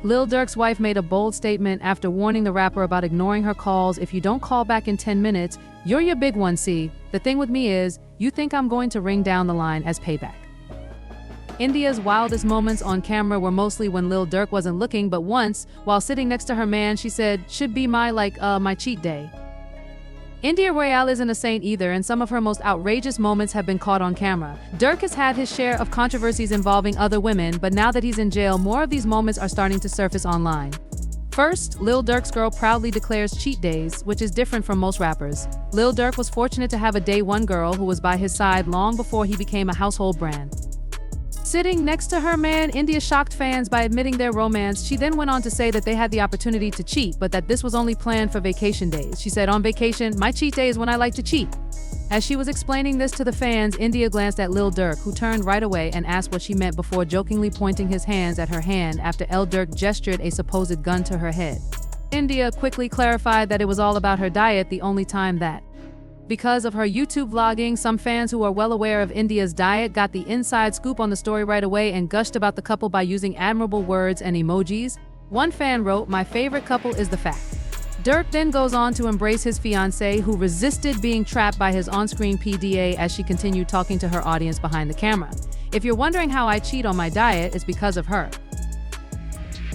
Lil Durk's wife made a bold statement after warning the rapper about ignoring her calls. "If you don't call back in 10 minutes, you're your big one, see. The thing with me is, you think I'm going to ring down the line as payback." India's wildest moments on camera were mostly when Lil Durk wasn't looking, but once, while sitting next to her man, she said, "Should be my cheat day." India Royale isn't a saint either, and some of her most outrageous moments have been caught on camera. Durk has had his share of controversies involving other women, but now that he's in jail, more of these moments are starting to surface online. First, Lil Durk's girl proudly declares cheat days, which is different from most rappers. Lil Durk was fortunate to have a day one girl who was by his side long before he became a household brand. Sitting next to her man, India shocked fans by admitting their romance. She then went on to say that they had the opportunity to cheat, but that this was only planned for vacation days. She said, "On vacation, my cheat day is when I like to cheat." As she was explaining this to the fans, India glanced at Lil Durk, who turned right away and asked what she meant before jokingly pointing his hands at her hand after Lil Durk gestured a supposed gun to her head. India quickly clarified that it was all about her diet, the only time that. Because of her YouTube vlogging, some fans who are well aware of India's diet got the inside scoop on the story right away and gushed about the couple by using admirable words and emojis. One fan wrote, "My favorite couple is the fact." Durk then goes on to embrace his fiancée, who resisted being trapped by his on-screen PDA as she continued talking to her audience behind the camera. "If you're wondering how I cheat on my diet, it's because of her."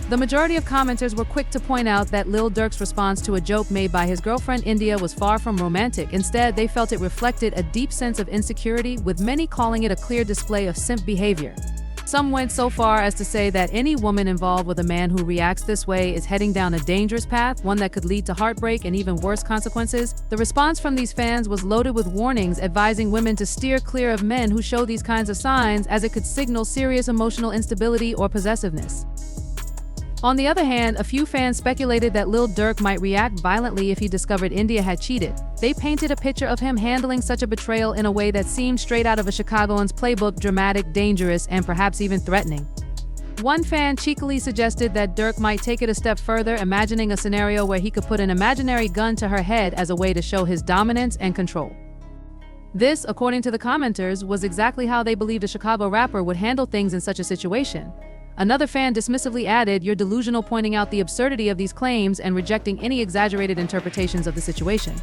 The majority of commenters were quick to point out that Lil Durk's response to a joke made by his girlfriend India was far from romantic. Instead, they felt it reflected a deep sense of insecurity, with many calling it a clear display of simp behavior. Some went so far as to say that any woman involved with a man who reacts this way is heading down a dangerous path, one that could lead to heartbreak and even worse consequences. The response from these fans was loaded with warnings advising women to steer clear of men who show these kinds of signs, as it could signal serious emotional instability or possessiveness. On the other hand, a few fans speculated that Lil Durk might react violently if he discovered India had cheated. They painted a picture of him handling such a betrayal in a way that seemed straight out of a Chicagoan's playbook: dramatic, dangerous, and perhaps even threatening. One fan cheekily suggested that Durk might take it a step further, imagining a scenario where he could put an imaginary gun to her head as a way to show his dominance and control. This, according to the commenters, was exactly how they believed a Chicago rapper would handle things in such a situation. Another fan dismissively added, "You're delusional," pointing out the absurdity of these claims and rejecting any exaggerated interpretations of the situation.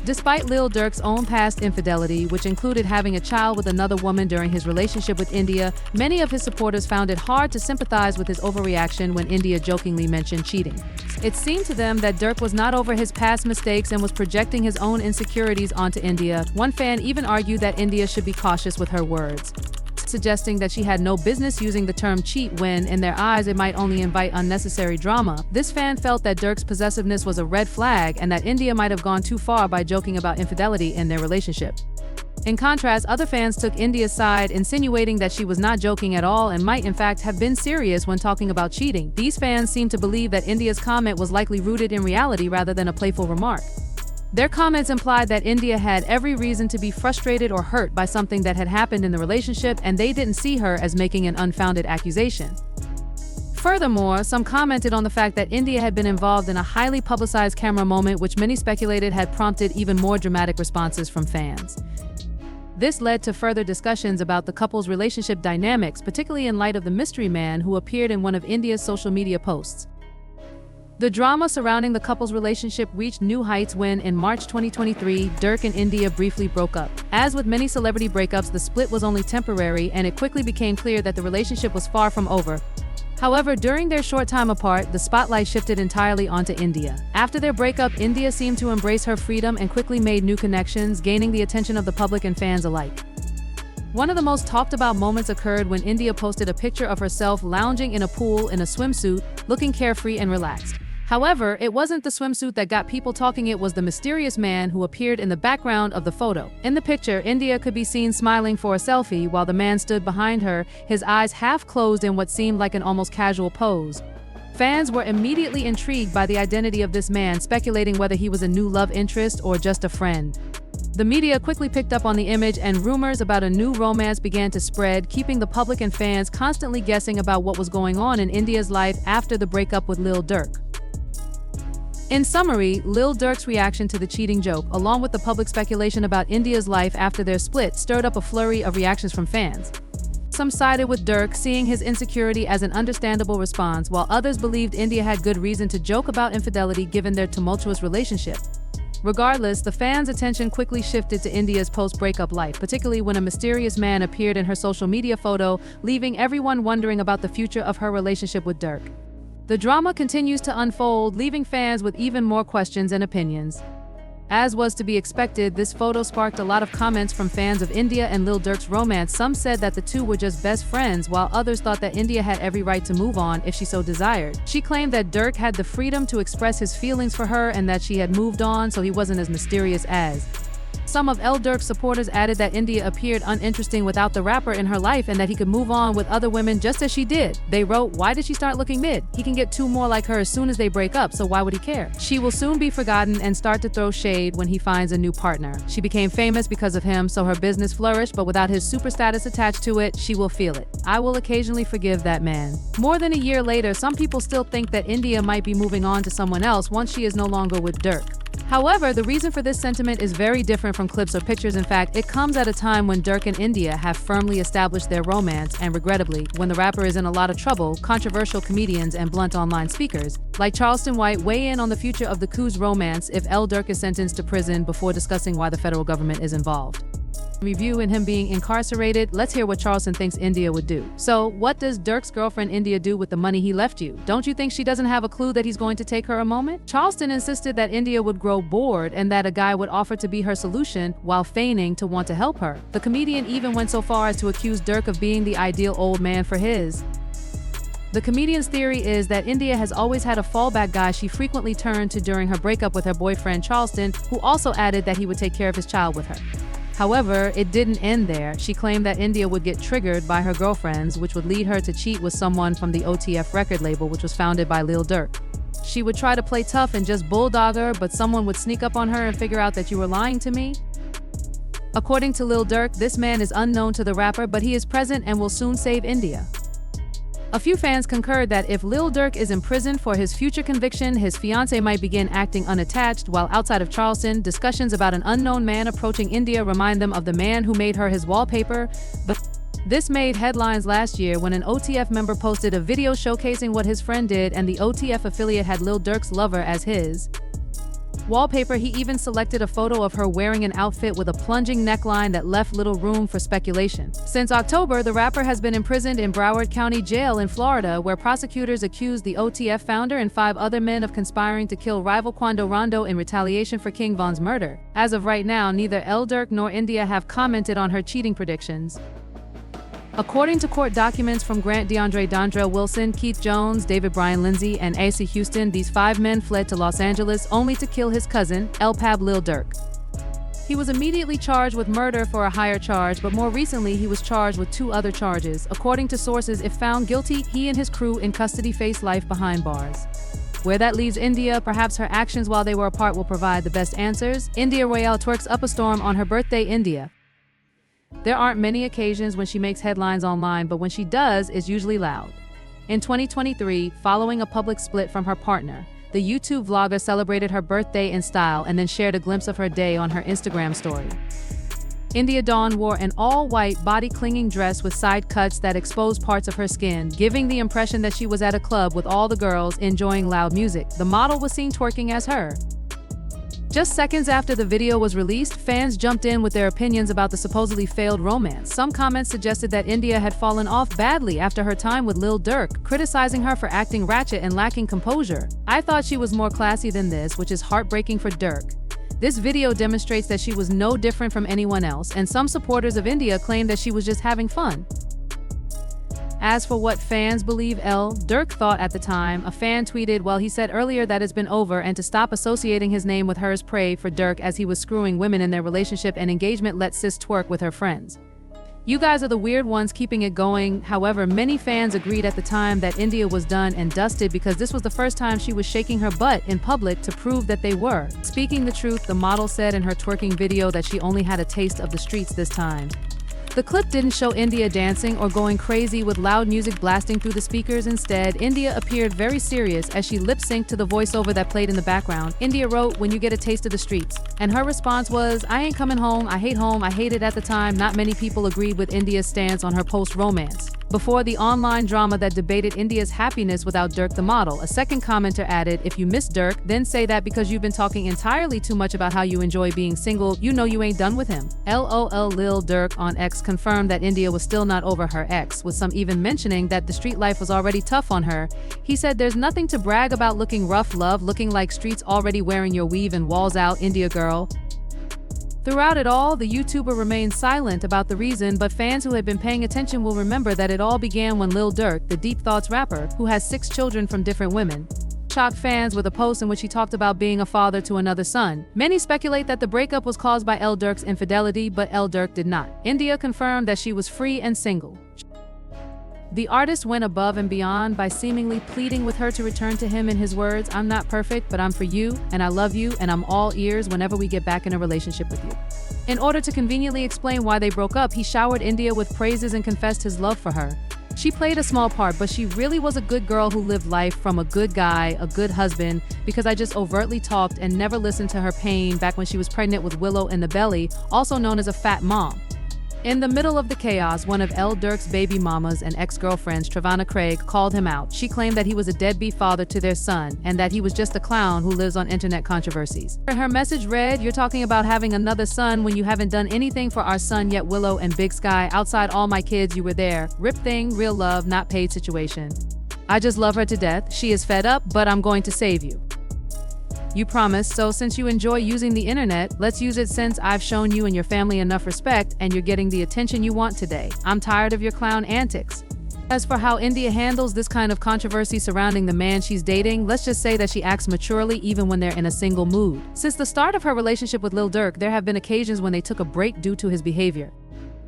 Despite Lil Durk's own past infidelity, which included having a child with another woman during his relationship with India, many of his supporters found it hard to sympathize with his overreaction when India jokingly mentioned cheating. It seemed to them that Durk was not over his past mistakes and was projecting his own insecurities onto India. One fan even argued that India should be cautious with her words, suggesting that she had no business using the term cheat when, in their eyes, it might only invite unnecessary drama. This fan felt that Durk's possessiveness was a red flag and that India might have gone too far by joking about infidelity in their relationship. In contrast, other fans took India's side, insinuating that she was not joking at all and might in fact have been serious when talking about cheating. These fans seemed to believe that India's comment was likely rooted in reality rather than a playful remark. Their comments implied that India had every reason to be frustrated or hurt by something that had happened in the relationship, and they didn't see her as making an unfounded accusation. Furthermore, some commented on the fact that India had been involved in a highly publicized camera moment, which many speculated had prompted even more dramatic responses from fans. This led to further discussions about the couple's relationship dynamics, particularly in light of the mystery man who appeared in one of India's social media posts. The drama surrounding the couple's relationship reached new heights when, in March 2023, Durk and India briefly broke up. As with many celebrity breakups, the split was only temporary, and it quickly became clear that the relationship was far from over. However, during their short time apart, the spotlight shifted entirely onto India. After their breakup, India seemed to embrace her freedom and quickly made new connections, gaining the attention of the public and fans alike. One of the most talked about moments occurred when India posted a picture of herself lounging in a pool in a swimsuit, looking carefree and relaxed. However, it wasn't the swimsuit that got people talking, it was the mysterious man who appeared in the background of the photo. In the picture, India could be seen smiling for a selfie while the man stood behind her, his eyes half closed in what seemed like an almost casual pose. Fans were immediately intrigued by the identity of this man, speculating whether he was a new love interest or just a friend. The media quickly picked up on the image, and rumors about a new romance began to spread, keeping the public and fans constantly guessing about what was going on in India's life after the breakup with Lil Durk. In summary, Lil Durk's reaction to the cheating joke, along with the public speculation about India's life after their split, stirred up a flurry of reactions from fans. Some sided with Durk, seeing his insecurity as an understandable response, while others believed India had good reason to joke about infidelity given their tumultuous relationship. Regardless, the fans' attention quickly shifted to India's post-breakup life, particularly when a mysterious man appeared in her social media photo, leaving everyone wondering about the future of her relationship with Durk. The drama continues to unfold, leaving fans with even more questions and opinions. As was to be expected, this photo sparked a lot of comments from fans of India and Lil Durk's romance. Some said that the two were just best friends, while others thought that India had every right to move on if she so desired. She claimed that Durk had the freedom to express his feelings for her and that she had moved on, so he wasn't as mysterious as. Some of Lil Durk's supporters added that India appeared uninteresting without the rapper in her life and that he could move on with other women just as she did. They wrote, "Why did she start looking mid? He can get two more like her as soon as they break up, so why would he care? She will soon be forgotten and start to throw shade when he finds a new partner. She became famous because of him, so her business flourished, but without his super status attached to it, she will feel it. I will occasionally forgive that man." More than a year later, some people still think that India might be moving on to someone else once she is no longer with Durk. However, the reason for this sentiment is very different from clips or pictures. In fact, it comes at a time when Durk and India have firmly established their romance, and regrettably, when the rapper is in a lot of trouble, controversial comedians and blunt online speakers, like Charleston White, weigh in on the future of the couple's romance if Lil Durk is sentenced to prison before discussing why the federal government is involved. Review in him being incarcerated, let's hear what Charleston thinks India would do. So, what does Durk's girlfriend India do with the money he left you? Don't you think she doesn't have a clue that he's going to take her a moment? Charleston insisted that India would grow bored and that a guy would offer to be her solution while feigning to want to help her. The comedian even went so far as to accuse Durk of being the ideal old man for his. The comedian's theory is that India has always had a fallback guy she frequently turned to during her breakup with her boyfriend Charleston, who also added that he would take care of his child with her. However, it didn't end there. She claimed that India would get triggered by her girlfriends, which would lead her to cheat with someone from the OTF record label, which was founded by Lil Durk. She would try to play tough and just bulldog her, but someone would sneak up on her and figure out that you were lying to me. According to Lil Durk, this man is unknown to the rapper, but he is present and will soon save India. A few fans concurred that if Lil Durk is imprisoned for his future conviction, his fiancée might begin acting unattached, while outside of Charleston, discussions about an unknown man approaching India remind them of the man who made her his wallpaper. But this made headlines last year when an OTF member posted a video showcasing what his friend did, and the OTF affiliate had Lil Durk's lover as his wallpaper. He even selected a photo of her wearing an outfit with a plunging neckline that left little room for speculation. Since October, the rapper has been imprisoned in Broward County Jail in Florida, where prosecutors accused the OTF founder and 5 other men of conspiring to kill rival Quando Rondo in retaliation for King Von's murder. As of right now, neither Lil Durk nor India have commented on her cheating predictions. According to court documents from Grant DeAndre Dondrell Wilson, Keith Jones, David Brian Lindsay, and AC Houston, these 5 men fled to Los Angeles only to kill his cousin, Pab Lil Durk. He was immediately charged with murder for a higher charge, but more recently he was charged with 2 other charges. According to sources, if found guilty, he and his crew in custody face life behind bars. Where that leaves India, perhaps her actions while they were apart will provide the best answers. India Royale twerks up a storm on her birthday. India. There aren't many occasions when she makes headlines online, but when she does, it's usually loud. In 2023, following a public split from her partner, the YouTube vlogger celebrated her birthday in style and then shared a glimpse of her day on her Instagram story. India Dawn wore an all-white, body-clinging dress with side cuts that exposed parts of her skin, giving the impression that she was at a club with all the girls enjoying loud music. The model was seen twerking as her. Just seconds after the video was released, fans jumped in with their opinions about the supposedly failed romance. Some comments suggested that India had fallen off badly after her time with Lil Durk, criticizing her for acting ratchet and lacking composure. "I thought she was more classy than this, which is heartbreaking for Durk. This video demonstrates that she was no different from anyone else, and some supporters of India claim that she was just having fun." As for what fans believe Lil Durk thought at the time, a fan tweeted, "Well, he said earlier that it's been over and to stop associating his name with hers. Pray for Durk as he was screwing women in their relationship and engagement. Let sis twerk with her friends. You guys are the weird ones keeping it going." However, many fans agreed at the time that India was done and dusted because this was the first time she was shaking her butt in public to prove that they were. Speaking the truth, the model said in her twerking video that she only had a taste of the streets this time. The clip didn't show India dancing or going crazy with loud music blasting through the speakers. Instead, India appeared very serious as she lip-synced to the voiceover that played in the background. India wrote, "When you get a taste of the streets." And her response was, "I ain't coming home, I hate it." At the time, not many people agreed with India's stance on her post-romance. Before the online drama that debated India's happiness without Durk the model, a second commenter added, "If you miss Durk, then say that because you've been talking entirely too much about how you enjoy being single, you know you ain't done with him." LOL. Lil Durk on X confirmed that India was still not over her ex, with some even mentioning that the street life was already tough on her. He said, "There's nothing to brag about looking rough, love, looking like streets already wearing your weave and walls out, India girl." Throughout it all, the YouTuber remained silent about the reason, but fans who had been paying attention will remember that it all began when Lil Durk, the Deep Thoughts rapper, who has 6 children from different women, shocked fans with a post in which he talked about being a father to another son. Many speculate that the breakup was caused by Lil Durk's infidelity, but Lil Durk did not. India confirmed that she was free and single. The artist went above and beyond by seemingly pleading with her to return to him in his words, "I'm not perfect, but I'm for you, and I love you, and I'm all ears whenever we get back in a relationship with you." In order to conveniently explain why they broke up, he showered India with praises and confessed his love for her. She played a small part, but she really was a good girl who lived life from a good guy, a good husband, because I just overtly talked and never listened to her pain back when she was pregnant with Willow in the belly, also known as a fat mom. In the middle of the chaos, one of Lil Durk's baby mamas and ex-girlfriends, Trevana Craig, called him out. She claimed that he was a deadbeat father to their son and that he was just a clown who lives on internet controversies. Her message read, "You're talking about having another son when you haven't done anything for our son yet, Willow and Big Sky. Outside all my kids, you were there. Rip thing, real love, not paid situation. I just love her to death. She is fed up, but I'm going to save you. You promised, so since you enjoy using the internet, let's use it since I've shown you and your family enough respect and you're getting the attention you want today. I'm tired of your clown antics." As for how India handles this kind of controversy surrounding the man she's dating, let's just say that she acts maturely even when they're in a single mood. Since the start of her relationship with Lil Durk, there have been occasions when they took a break due to his behavior.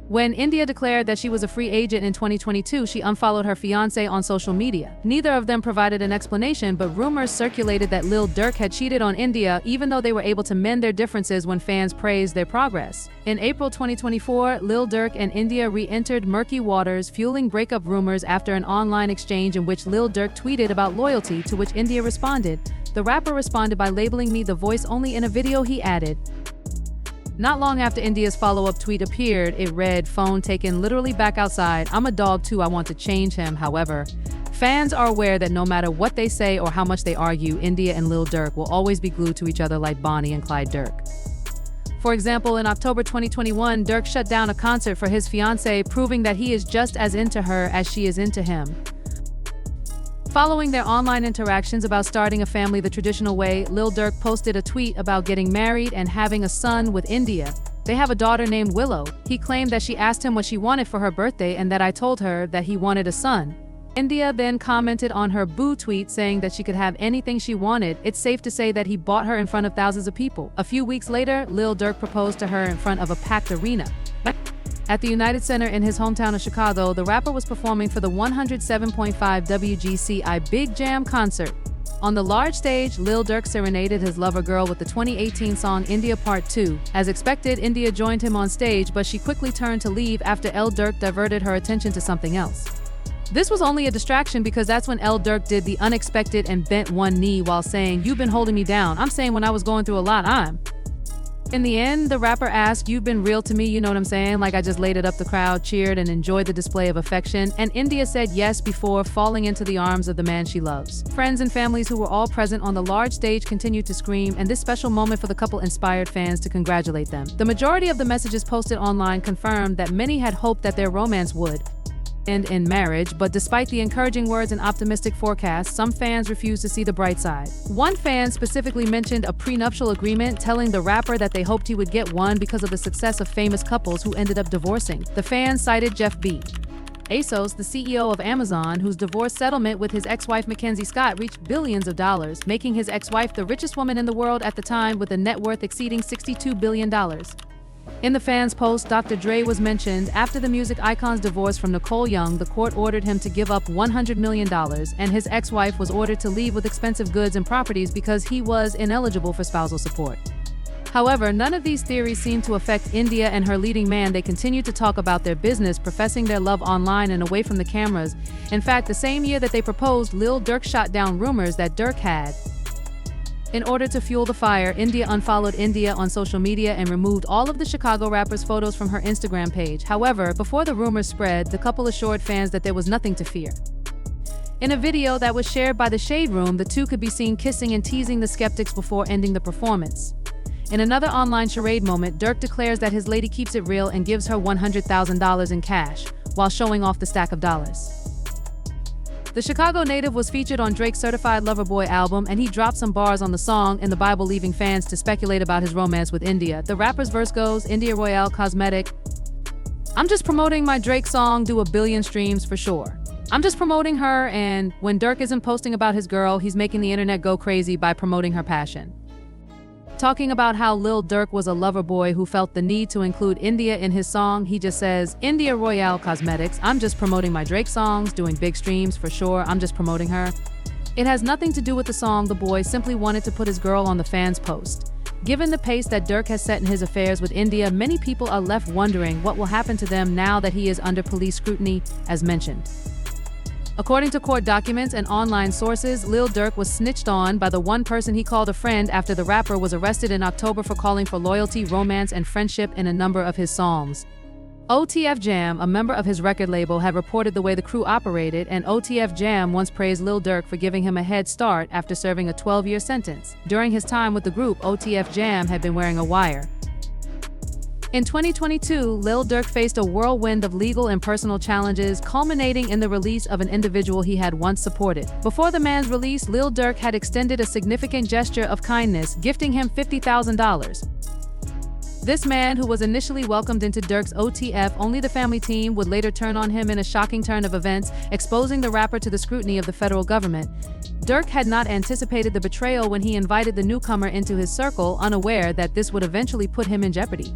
When India declared that she was a free agent in 2022, she unfollowed her fiancé on social media. Neither of them provided an explanation, but rumors circulated that Lil Durk had cheated on India, even though they were able to mend their differences when fans praised their progress. In April 2024, Lil Durk and India re-entered murky waters, fueling breakup rumors after an online exchange in which Lil Durk tweeted about loyalty, to which India responded. The rapper responded by labeling me the voice only in a video he added. Not long after India's follow-up tweet appeared, it read, "Phone taken literally back outside. I'm a dog too, I want to change him." However, fans are aware that no matter what they say or how much they argue, India and Lil Durk will always be glued to each other like Bonnie and Clyde Durk. For example, in October 2021, Durk shut down a concert for his fiancée, proving that he is just as into her as she is into him. Following their online interactions about starting a family the traditional way, Lil Durk posted a tweet about getting married and having a son with India. They have a daughter named Willow. He claimed that she asked him what she wanted for her birthday and that I told her that he wanted a son. India then commented on her boo tweet saying that she could have anything she wanted. It's safe to say that he bought her in front of thousands of people. A few weeks later, Lil Durk proposed to her in front of a packed arena. At the United Center in his hometown of Chicago, the rapper was performing for the 107.5 WGCI Big Jam concert. On the large stage, Lil Durk serenaded his lover girl with the 2018 song India Part 2. As expected, India joined him on stage, but she quickly turned to leave after Lil Durk diverted her attention to something else. This was only a distraction because that's when Lil Durk did the unexpected and bent one knee while saying, "You've been holding me down. I'm saying when I was going through a lot, In the end, the rapper asked, "You've been real to me, you know what I'm saying? Like I just laid it up." The crowd cheered and enjoyed the display of affection, and India said yes before falling into the arms of the man she loves. Friends and families who were all present on the large stage continued to scream, and this special moment for the couple inspired fans to congratulate them. The majority of the messages posted online confirmed that many had hoped that their romance would end in marriage, but despite the encouraging words and optimistic forecasts, some fans refused to see the bright side. One fan specifically mentioned a prenuptial agreement, telling the rapper that they hoped he would get one because of the success of famous couples who ended up divorcing. The fan cited Jeff Bezos, the CEO of Amazon, whose divorce settlement with his ex-wife Mackenzie Scott reached billions of dollars, making his ex-wife the richest woman in the world at the time with a net worth exceeding $62 billion. In the fans' post, Dr. Dre was mentioned. After the music icon's divorce from Nicole Young, the court ordered him to give up $100 million, and his ex-wife was ordered to leave with expensive goods and properties because he was ineligible for spousal support. However, none of these theories seem to affect India and her leading man. They continue to talk about their business, professing their love online and away from the cameras. In fact, the same year that they proposed, Lil Durk shot down rumors that Durk had. In order to fuel the fire, India unfollowed India on social media and removed all of the Chicago rapper's photos from her Instagram page. However, before the rumors spread, the couple assured fans that there was nothing to fear. In a video that was shared by the Shade Room, the two could be seen kissing and teasing the skeptics before ending the performance. In another online charade moment, Durk declares that his lady keeps it real and gives her $100,000 in cash, while showing off the stack of dollars. The Chicago native was featured on Drake's Certified Lover Boy album, and he dropped some bars on the song in the Bible, leaving fans to speculate about his romance with India. The rapper's verse goes, "India Royale Cosmetic. I'm just promoting my Drake song, do 1 billion streams for sure. I'm just promoting her," and when Durk isn't posting about his girl, he's making the internet go crazy by promoting her passion. Talking about how Lil Durk was a lover boy who felt the need to include India in his song, he just says, "India Royale Cosmetics, I'm just promoting my Drake songs, doing big streams for sure, I'm just promoting her." It has nothing to do with the song. The boy simply wanted to put his girl on the fans' post. Given the pace that Durk has set in his affairs with India, many people are left wondering what will happen to them now that he is under police scrutiny, as mentioned. According to court documents and online sources, Lil Durk was snitched on by the one person he called a friend after the rapper was arrested in October for calling for loyalty, romance, and friendship in a number of his songs. OTF Jam, a member of his record label, had reported the way the crew operated, and OTF Jam once praised Lil Durk for giving him a head start after serving a 12-year sentence. During his time with the group, OTF Jam had been wearing a wire. In 2022, Lil Durk faced a whirlwind of legal and personal challenges, culminating in the release of an individual he had once supported. Before the man's release, Lil Durk had extended a significant gesture of kindness, gifting him $50,000. This man, who was initially welcomed into Durk's OTF Only the Family team, would later turn on him in a shocking turn of events, exposing the rapper to the scrutiny of the federal government. Durk had not anticipated the betrayal when he invited the newcomer into his circle, unaware that this would eventually put him in jeopardy.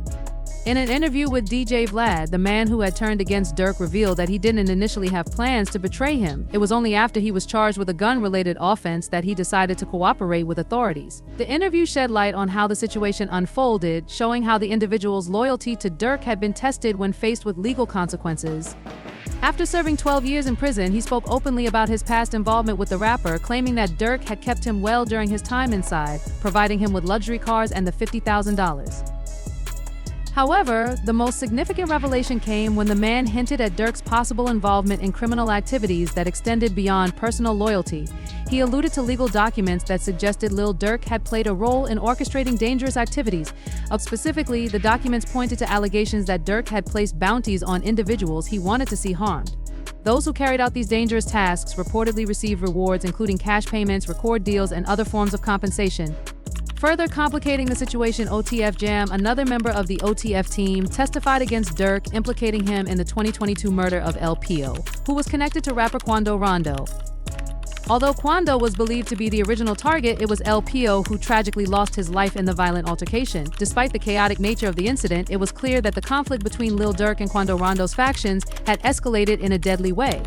In an interview with DJ Vlad, the man who had turned against Durk revealed that he didn't initially have plans to betray him. It was only after he was charged with a gun-related offense that he decided to cooperate with authorities. The interview shed light on how the situation unfolded, showing how the individual's loyalty to Durk had been tested when faced with legal consequences. After serving 12 years in prison, he spoke openly about his past involvement with the rapper, claiming that Durk had kept him well during his time inside, providing him with luxury cars and the $50,000. However, the most significant revelation came when the man hinted at Durk's possible involvement in criminal activities that extended beyond personal loyalty. He alluded to legal documents that suggested Lil Durk had played a role in orchestrating dangerous activities. Specifically, the documents pointed to allegations that Durk had placed bounties on individuals he wanted to see harmed. Those who carried out these dangerous tasks reportedly received rewards, including cash payments, record deals, and other forms of compensation. Further complicating the situation, OTF Jam, another member of the OTF team, testified against Durk, implicating him in the 2022 murder of LPO, who was connected to rapper Quando Rondo. Although Quando was believed to be the original target, it was LPO who tragically lost his life in the violent altercation. Despite the chaotic nature of the incident, it was clear that the conflict between Lil Durk and Quando Rondo's factions had escalated in a deadly way.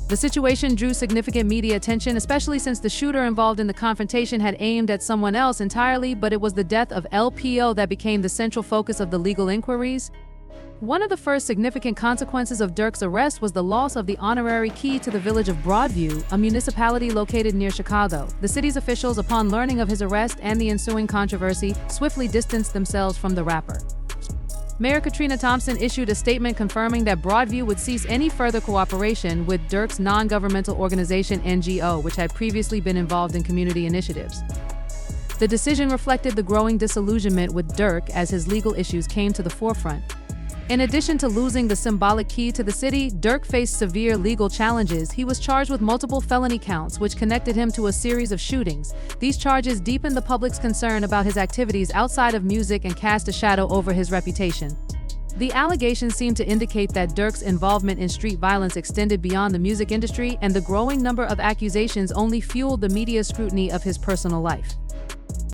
The situation drew significant media attention, especially since the shooter involved in the confrontation had aimed at someone else entirely, but it was the death of LPO that became the central focus of the legal inquiries. One of the first significant consequences of Durk's arrest was the loss of the honorary key to the village of Broadview, a municipality located near Chicago. The city's officials, upon learning of his arrest and the ensuing controversy, swiftly distanced themselves from the rapper. Mayor Katrina Thompson issued a statement confirming that Broadview would cease any further cooperation with Durk's non-governmental organization NGO, which had previously been involved in community initiatives. The decision reflected the growing disillusionment with Durk as his legal issues came to the forefront. In addition to losing the symbolic key to the city, Durk faced severe legal challenges. He was charged with multiple felony counts, which connected him to a series of shootings. These charges deepened the public's concern about his activities outside of music and cast a shadow over his reputation. The allegations seem to indicate that Durk's involvement in street violence extended beyond the music industry, and the growing number of accusations only fueled the media's scrutiny of his personal life.